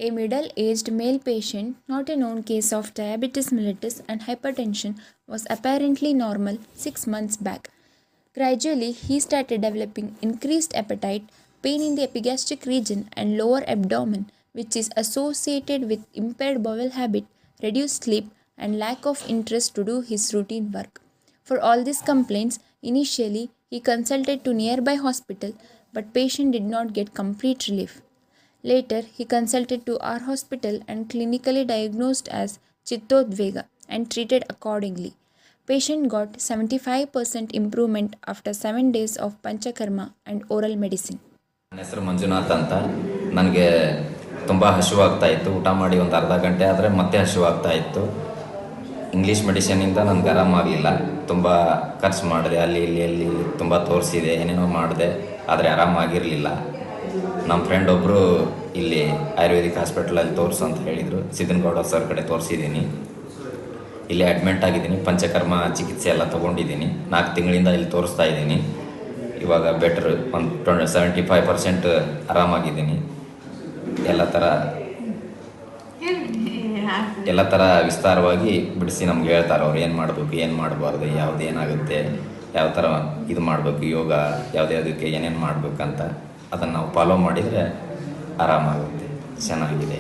A middle-aged male patient, not a known case of diabetes mellitus and hypertension, was apparently normal 6 months back. Gradually, he started developing increased appetite, pain in the epigastric region, and lower abdomen, which is associated with impaired bowel habit, reduced sleep, and lack of interest to do his routine work. For all these complaints, initially he consulted to nearby hospital, but patient did not get complete relief. Later, he consulted to our hospital and clinically diagnosed as Chittodvega and treated accordingly. Patient got 75% improvement after 7 days of Panchakarma and oral medicine. ನನ್ನ ಹೆಸರು ಮಂಜುನಾಥ್ ಅಂತ. ನನಗೆ ತುಂಬ ಹಸಿವಾಗ್ತಾ ಇತ್ತು. ಊಟ ಮಾಡಿ ಒಂದು ಅರ್ಧ ಗಂಟೆ ಆದರೆ ಮತ್ತೆ ಹಸಿವಾಗ್ತಾ ಇತ್ತು. ಇಂಗ್ಲೀಷ್ ಮೆಡಿಸಿನಿಂದ ನನಗೆ ಆರಾಮಾಗಲಿಲ್ಲ. ತುಂಬ ಖರ್ಚು ಮಾಡಿದೆ, ಅಲ್ಲಿ ತುಂಬ ತೋರಿಸಿದೆ, ಏನೇನೋ ಮಾಡಿದೆ, ಆದರೆ ಆರಾಮಾಗಿರಲಿಲ್ಲ. ನಮ್ಮ ಫ್ರೆಂಡ್ ಒಬ್ಬರು ಇಲ್ಲಿ ಆಯುರ್ವೇದಿಕ್ ಹಾಸ್ಪಿಟಲಲ್ಲಿ ತೋರಿಸು ಅಂತ ಹೇಳಿದರು. ಸಿದ್ದನಗೌಡ ಸರ್ ಕಡೆ ತೋರಿಸಿದ್ದೀನಿ. ಇಲ್ಲಿ ಅಡ್ಮಿಂಟ್ ಆಗಿದ್ದೀನಿ. ಪಂಚಕರ್ಮ ಚಿಕಿತ್ಸೆ ಎಲ್ಲ ತೊಗೊಂಡಿದ್ದೀನಿ. 4 ತಿಂಗಳಿಂದ ಇಲ್ಲಿ ತೋರಿಸ್ತಾ ಇದ್ದೀನಿ. ಇವಾಗ ಬೆಟ್ರ್, ಒಂದು 75% ಆರಾಮಾಗಿದ್ದೀನಿ. ಎಲ್ಲ ಥರ ವಿಸ್ತಾರವಾಗಿ ಬಿಡಿಸಿ ನಮ್ಗೆ ಹೇಳ್ತಾರೆ ಅವ್ರು ಏನು ಮಾಡಬೇಕು, ಏನು ಮಾಡಬಾರ್ದು, ಯಾವುದೇನಾಗುತ್ತೆ, ಯಾವ ಥರ ಇದು ಮಾಡಬೇಕು, ಯೋಗ ಯಾವುದಕ್ಕೆ ಏನೇನು ಮಾಡಬೇಕಂತ ಅದನ್ನು ನಾವು ಫಾಲೋ ಮಾಡಿದರೆ ಆರಾಮಾಗುತ್ತೆ. ಚೆನ್ನಾಗಿದೆ.